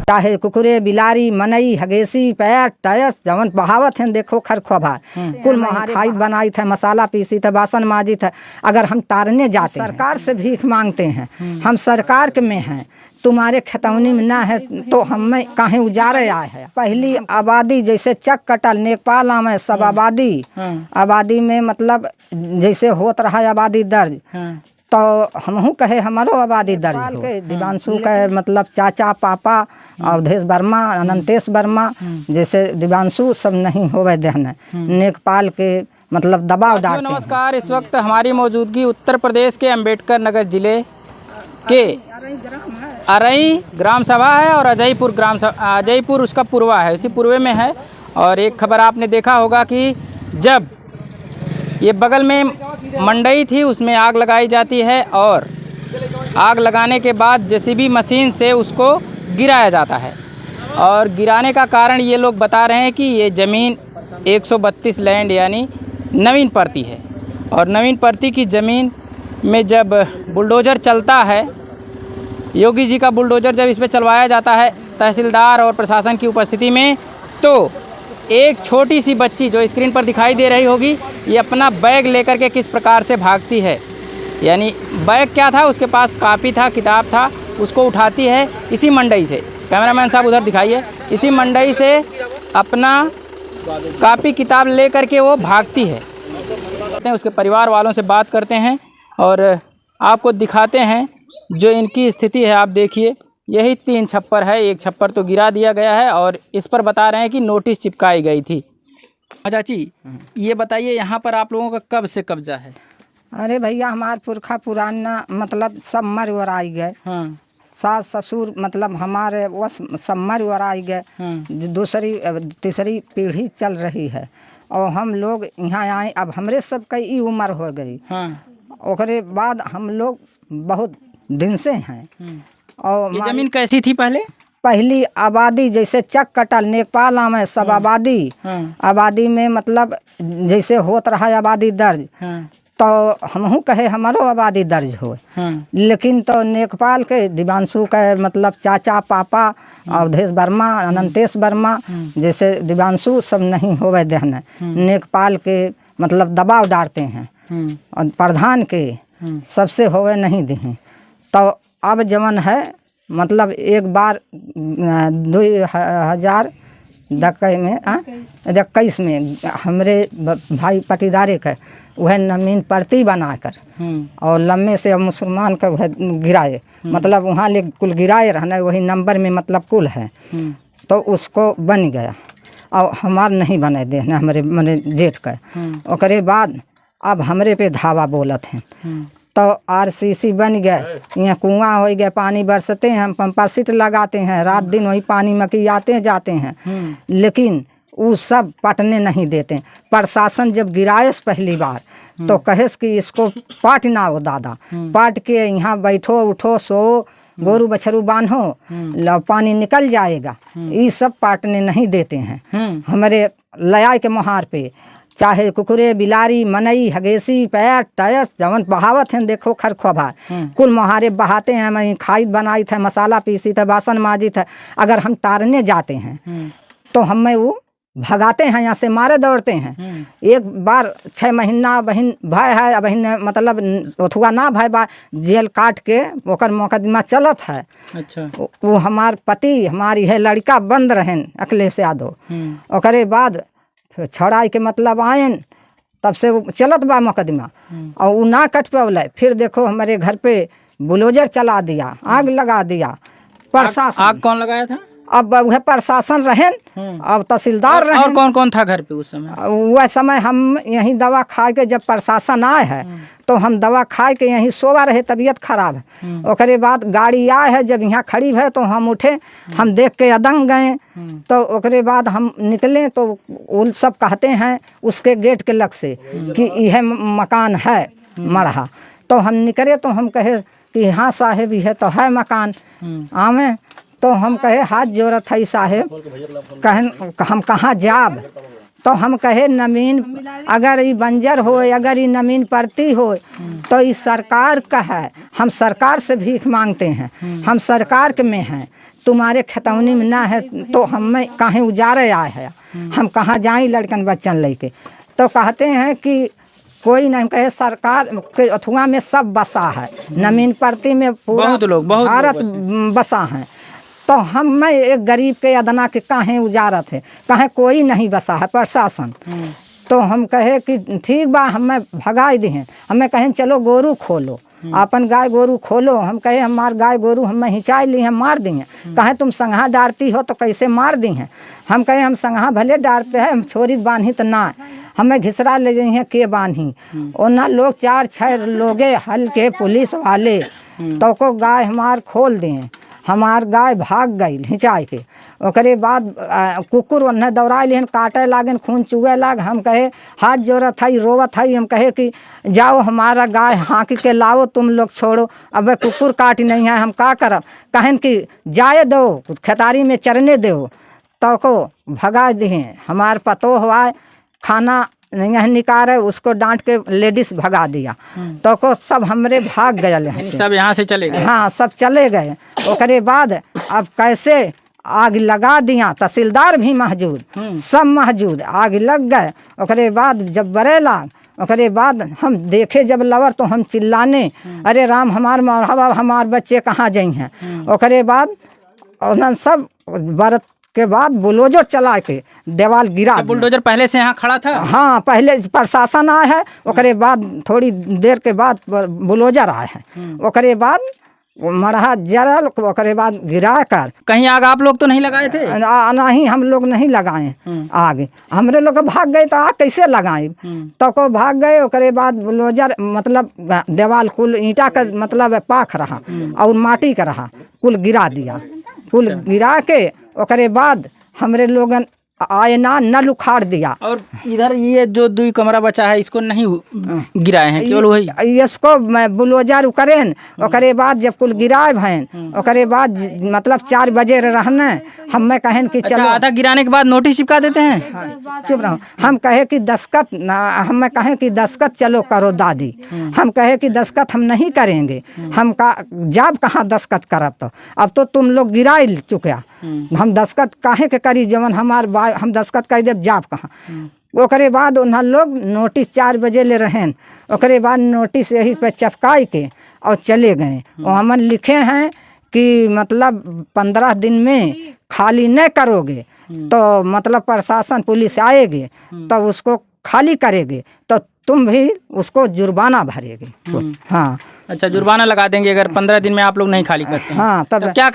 चाहे कुकुरे बिलारी मनई हगेसी पैट तयस जवन बहावत हैं देखो खरखोभा कुल महारे खाई बनाई थे मसाला पीसी थे बासन माजी थे। अगर हम तारने जाते सरकार से भीख मांगते हैं, हम सरकार के में हैं, तुम्हारे खतौनी में ना है तो हमें कहीं उजारे आए हैं। पहली आबादी जैसे चक कटल नेपाल में सब आबादी में मतलब जैसे होत रहा आबादी दर्ज, तो हमहू कहे हमारो आबादी दर्ज हो। दिवांशु का मतलब चाचा पापा अवधेश वर्मा अनंतेश वर्मा जैसे दिवांशु सब नहीं होवे देहने नेपाल के मतलब दबाव डालते हैं। नमस्कार, इस वक्त हमारी मौजूदगी उत्तर प्रदेश के अंबेडकर नगर जिले के अरई ग्राम सभा है और अजयपुर उसका पूर्वा है, उसी पूर्वे में है। और एक खबर आपने देखा होगा कि जब ये बगल में मंडई थी उसमें आग लगाई जाती है और आग लगाने के बाद जेसीबी मशीन से उसको गिराया जाता है। और गिराने का कारण ये लोग बता रहे हैं कि ये ज़मीन 132 लैंड यानी नवीन परती है और नवीन परती की ज़मीन में जब बुलडोज़र चलता है, योगी जी का बुलडोज़र जब इस पर चलवाया जाता है तहसीलदार और प्रशासन की उपस्थिति में, तो एक छोटी सी बच्ची जो स्क्रीन पर दिखाई दे रही होगी, ये अपना बैग लेकर के किस प्रकार से भागती है। यानी बैग क्या था, उसके पास कापी था, किताब था, उसको उठाती है इसी मंडई से। कैमरामैन साहब उधर दिखाइए, इसी मंडई से अपना कापी किताब ले करके वो भागती है। उसके परिवार वालों से बात करते हैं और आपको दिखाते हैं जो इनकी स्थिति है। आप देखिए, यही 3 छप्पर है, एक छप्पर तो गिरा दिया गया है और इस पर बता रहे हैं कि नोटिस चिपकाई गई थी। चाची, ये बताइए यहाँ पर आप लोगों का कब से कब्जा है? अरे भैया, हमारे पुरखा पुराना मतलब सब मर वर आई गए। सास ससुर मतलब हमारे वो सब मर वर आई गए। दूसरी तीसरी पीढ़ी चल रही है और हम लोग यहाँ आए। अब हमरे सब कई उम्र हो गई। उसके बाद हम लोग बहुत दिन से हैं। और ये ज़मीन कैसी थी पहले? पहली आबादी जैसे चक कटल नेपाल में सब आबादी में मतलब जैसे होत रहा आबादी दर्ज, तो हमहू कहे हमारो आबादी दर्ज हो। लेकिन तो नेपाल के दिवांशु का मतलब चाचा पापा अवधेश वर्मा अनंतेश वर्मा जैसे दिवांशु सब नहीं होवे देहने नेपाल के मतलब दबाव डालते हैं और प्रधान के सबसे होवे नहीं दें। तो अब जमन है मतलब एक बार 2021 में हमरे भाई पटीदारे का वह नमीन परती बनाकर और लम्बे से मुसलमान का वह गिराए, मतलब वहाँ ले कुल गिराए रहना वही नंबर में मतलब कुल है, तो उसको बन गया और हमार नहीं बने देना हमारे मने जेठ का। उसके बाद अब हमरे पे धावा बोलत हैं, तो आरसीसी बन गए, यहाँ कुआं हो गए, पानी बरसते हैं, हम पंपा सीट लगाते हैं, रात दिन वही पानी में की आते जाते हैं। लेकिन वो सब पटने नहीं देते। प्रशासन जब गिराएस पहली बार तो कहेस कि इसको पाट ना हो दादा, पाट के यहाँ बैठो उठो सो गोरू बछरू बांधो, लो पानी निकल जाएगा। ये सब पाटने नहीं देते हैं। हमारे लया के मुहार पे चाहे कुकुरे बिलारी मनई हगेसी पैट तयस जवन बहावत हैं देखो खरखोभा कुल मुहारे बहाते हैं। मैं खाई बनाई थे मसाला पीसी थे बासन माजी थे। अगर हम तारने जाते हैं तो हमें वो भगाते हैं, यहाँ से मारे दौड़ते हैं। एक बार 6 महीना बहन भाई है, बहन मतलब ओथुआ ना भाई बा जेल काट के ओकर मुकदमा चलत है। अच्छा। वो हमार पति हमारी है लड़का बंद रहें अखिलेश यादव। ओकरे बाद छड़ाई के मतलब आयन तब से वो चलत बा मुकदमा और वो ना कट पावल। फिर देखो हमारे घर पे बुलडोजर चला दिया, आग लगा दिया। प्रशासन आग कौन लगाया था? अब वह प्रशासन रहें, अब तहसीलदार रहें। और कौन कौन था घर पे उस समय? वह समय हम यहीं दवा खा के जब प्रशासन आए है तो हम दवा खा के यहीं सोवा रहे, तबीयत खराब है। उसके बाद गाड़ी आए है, जब यहाँ खड़ी है तो हम उठे, हम देख के अदंग गए। तो उसके बाद हम निकले तो वो सब कहते हैं उसके गेट के लग से कि यह मकान है मरहा। तो हम निकले तो हम कहे कि हाँ साहेब यह तो है मकान आमे। तो हम कहे हाथ जोड़त है साहेब, कहन हम कहाँ जाब? तो हम कहे नमीन अगर ये बंजर हो, अगर ये नमीन परती हो तो ये सरकार का है, हम सरकार से भीख मांगते हैं, हम सरकार के में हैं, तुम्हारे खतौनी में ना है तो हमें कहीं उजारे आए हैं, हम कहाँ जाएं लड़कन बच्चन लेके। तो कहते हैं कि कोई नहीं, कहे सरकार के अथुआ में सब बसा है, नमीन परती में पूरा बहुत भारत बसा है। तो हम मैं एक गरीब के अदना के कहें उजारत है, कहें कोई नहीं बसा है प्रशासन। तो हम कहे कि ठीक बा, हमें भगाई दिए, हमें कहें चलो गोरू खोलो, अपन गाय गोरू खोलो। हम कहे हमार गाय गोरू हमें हिंचाई ली हैं, मार दी हैं। कहे तुम संघा डारती हो तो कैसे मार दी हैं। हम कहे हम संघा भले डारते हैं, हम छोरी बांधी तो ना, हमें घिसरा ले जाई हैं के बांधी। और ना लोग 4-6 लोगे हल के पुलिस वाले तो को गाय हमार खोल दिए, हमार गाय भाग गई हिंचाई के। ओकरे बाद कुकुर उन्हें दौड़ा लिहन, काटे लागन, खून चुए लाग। हम कहे हाथ जोड़त है, रोवत है। हम कहे कि जाओ हमारा गाय हाँक के लाओ, तुम लोग छोड़ो, अब कुकुर काटी नहीं है, हम का करब। कहन कि जाए दो, खेतारी में चरने दो। तो को भगा दिए। हमार पतो हुआ खाना नहीं निकाले, उसको डांट के लेडीज भगा दिया। तो को सब हमरे भाग गए, सब यहाँ से चले गए। हाँ सब चले गए। ओकरे बाद अब कैसे आग लगा दिया, तहसीलदार भी मौजूद, सब मौजूद, आग लग गए। ओकरे बाद जब बरे लाग, ओकरे बाद हम देखे जब लवर तो हम चिल्लाने, अरे राम हमार मरहबा, हमार बच्चे कहाँ जाई हैं। ओकरे बाद उन्होंने सब बरत के बाद बुलडोजर चला के देवाल गिरा। बुलडोजर पहले से यहाँ खड़ा था? हाँ पहले प्रशासन आया है, ओकरे बाद थोड़ी देर के बाद बुलडोजर आए हैं। ओकरे बाद मरहा जरल, ओकरे बाद गिरा कर। कहीं आग आप लोग तो नहीं लगाए थे? नहीं, हम लोग नहीं लगाए आग। हमरे लोग भाग गए तो आग कैसे लगाए। तो को भाग गए। ओकरे बाद बुलडोजर मतलब देवाल कुल ईंटा का मतलब पाख रहा और माटी का रहा, कुल गिरा दिया। कुल गिरा के ओकरे बाद हमरे लोगन आए ना नल उखाड़ दिया। और इधर ये जो 2 कमरा बचा है इसको नहीं गिराए हैं, केवल वही इसको बुलडोजर उकरेन। ओकरे बाद जब कुल गिराए भैन, ओकरे बाद मतलब 4 बजे रहने हमें कहें कि चलो। आधा गिराने के बाद नोटिस चिपका देते हैं? हाँ, चुप रहो। हम कहे कि दस्खत, हमें कहे कि दस्खत चलो करो दादी। हम कहे कि दस्खत हम नहीं करेंगे, हम का जब कहाँ दस्खत करब। तो अब तो तुम लोग गिरा चुके, हम दस्खत काहे के करी, जवन हमार हम दस्खत कर देव जाप कहाँ। ओकरे बाद उन्हें लोग नोटिस 4 बजे ले रहें। ओकरे बाद नोटिस यही पे चपकाई के और चले गए। और हमन लिखे हैं कि मतलब 15 दिन में खाली नहीं करोगे तो मतलब प्रशासन पुलिस आएगी तो उसको खाली करेगी, तो तुम भी उसको जुर्माना भरेगी। हाँ अच्छा, जुर्माना लगा देंगे अगर 15 दिन में आप लोग नहीं खाली करते हैं। हाँ तब तो क्या